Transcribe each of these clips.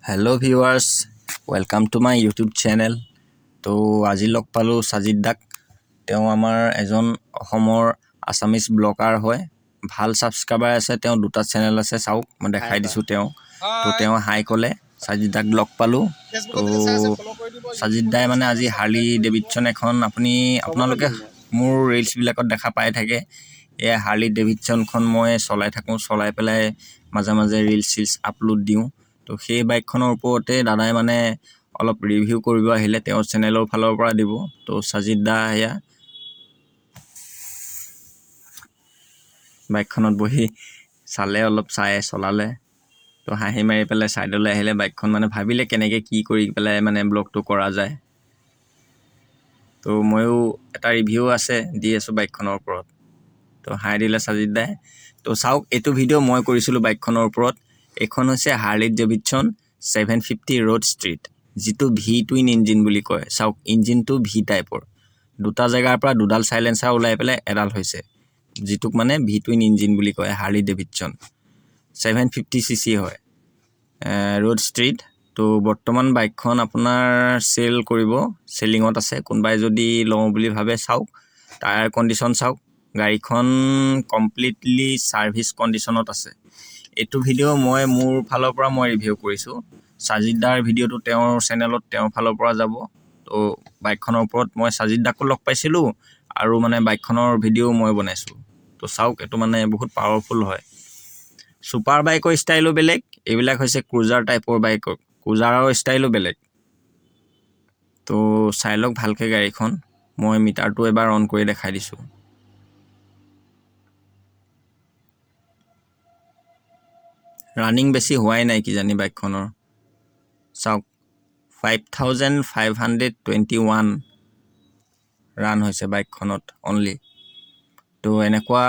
Hello viewers, welcome to my YouTube channel. তো আজি লগ পালো সাজিদ দাক। তেওঁ আমাৰ এজন অসমৰ আসামিজ ব্লগাৰ হয়। ভাল সাবস্ক্ৰাইবাৰ আছে, তেওঁ দুটা চেনেল আছে, চাওক মই দেখাই দিছো তেওঁ। তো তেওঁ হাই কলে, সাজিদ দাক লগ পালো। তো সাজিদ দাই মানে আজি হাৰ্লি ডেভিডসন এখন আপোনালোকে মোৰ ৰিলছ বিলাকত দেখা পাই থাকে। এই হাৰ্লি ডেভিডসনখন মই চলাই থাকো, চলাই পেলাই মাজে মাজে ৰিলছ আপলোড দিওঁ। তো সেই বাইকখনৰ ওপৰতে দাদাই মানে অলপ ৰিভিউ কৰিব আহিলে, তেওঁৰ চেনেলৰ ফালৰ পৰা দিব। তো সাজিদ দা এয়া বাইকখনত বহি চালে, অলপ চাই চলালে। তো হাঁহি মাৰি পেলাই চাইডলৈ আহিলে। বাইকখন মানে ভাবিলে কেনেকৈ কি কৰি পেলাই মানে ব্লগটো কৰা যায়। তো ময়ো এটা ৰিভিউ আছে দি আছোঁ বাইকখনৰ ওপৰত। তো হাই দিলে সাজিদ দাই। তো চাওক, এইটো ভিডিঅ' মই কৰিছিলোঁ বাইকখনৰ ওপৰত। এইখন হৈছে হাৰ্লি ডেভিডসন 750 ৰোড ষ্ট্ৰীট, যিটো ভি টুইন ইঞ্জিন বুলি কয়। চাওক, ইঞ্জিনটো ভি টাইপৰ, দুটা জেগাৰ পৰা দুডাল চাইলেঞ্চাৰ ওলাই পেলাই এডাল হৈছে, যিটোক মানে ভি টুইন ইঞ্জিন বুলি কয়। হাৰ্লি ডেভিডসন 750cc হয়, ৰোড ষ্ট্ৰীট। তো বৰ্তমান বাইকখন আপোনাৰ চেল কৰিব, চেলিঙত আছে। কোনোবাই যদি লওঁ বুলি ভাবে চাওক, টায়াৰ কণ্ডিশ্যন চাওক, গাড়ীখন কমপ্লিটলি ছাৰ্ভিচ কণ্ডিশ্যনত আছে। এইটো ভিডিঅ' মই মোৰ ফালৰ পৰা মই ৰিভিউ কৰিছোঁ। সাজিদ দাৰ ভিডিঅ'টো তেওঁৰ চেনেলত তেওঁৰ ফালৰ পৰা যাব। তো বাইকখনৰ ওপৰত মই সাজিদ দাকো লগ পাইছিলোঁ আৰু মানে বাইকখনৰ ভিডিঅ' মই বনাইছোঁ। তো চাওক, এইটো মানে বহুত পাৱাৰফুল হয়। ছুপাৰ বাইকৰ ষ্টাইলো বেলেগ, এইবিলাক হৈছে ক্ৰুজাৰ টাইপৰ বাইকৰ, ক্ৰুজাৰৰ ষ্টাইলো বেলেগ। তো চাই লওক ভালকৈ গাড়ীখন। মই মিটাৰটো এবাৰ অন কৰি দেখাই দিছোঁ। ৰানিং বেছি হোৱাই নাই কিজানি বাইকখনৰ। চাওক, 5521 ৰান হৈছে বাইকখনত অনলি। তো এনেকুৱা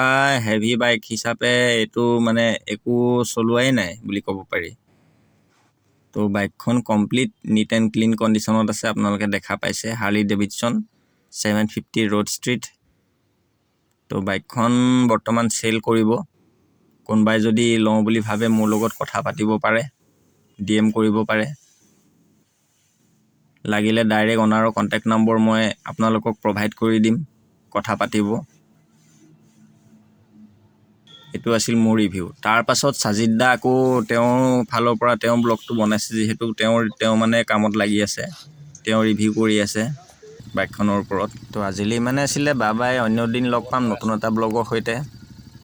হেভি বাইক হিচাপে এইটো মানে একো চলোৱাই নাই বুলি ক'ব পাৰি। তো বাইকখন কমপ্লিট নিট এণ্ড ক্লিন কণ্ডিশ্যনত আছে, আপোনালোকে দেখা পাইছে। Harley Davidson 750 road street. তো বাইকখন বৰ্তমান চেল কৰিব। কোনোবাই যদি লওঁ বুলি ভাবে মোৰ লগত কথা পাতিব পাৰে, DM কৰিব পাৰে। লাগিলে ডাইৰেক্ট অনাৰৰ কণ্টেক্ট নম্বৰ মই আপোনালোকক প্ৰভাইড কৰি দিম, কথা পাতিব। এইটো আছিল মোৰ ৰিভিউ। তাৰ পাছত সাজিদ দা আকৌ তেওঁৰ ফালৰ পৰা তেওঁ ব্লগটো বনাইছে, যিহেতু তেওঁ মানে কামত লাগি আছে, তেওঁ ৰিভিউ কৰি আছে বাইকখনৰ ওপৰত। তো আজিলৈ ইমানে আছিলে। বাই বাই, অন্য দিন লগ পাম নতুন এটা ব্লগৰ সৈতে।